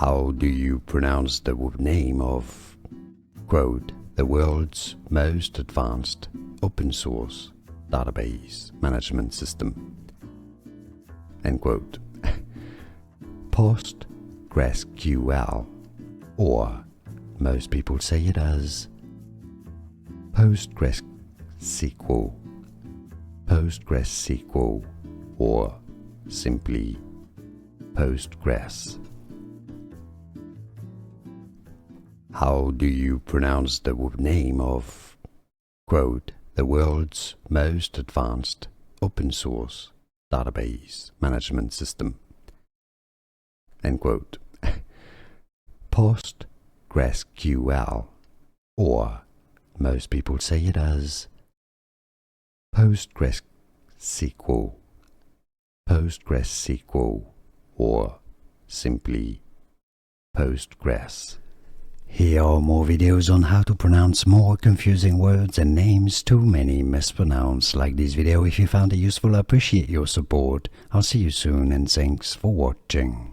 How do you pronounce the name of, quote, the world's most advanced open source database management system, end quote? PostgreSQL, or most people say it as PostgreSQL, or simply Postgres. How do you pronounce the name of, quote, the world's most advanced open source database management system, end quote? PostgreSQL, or most people say it as PostgreSQL, or simply Postgres. Here are more videos on how to pronounce more confusing words and names too many mispronounced. Like this video if you found it useful. I appreciate your support. I'll see you soon and thanks for watching.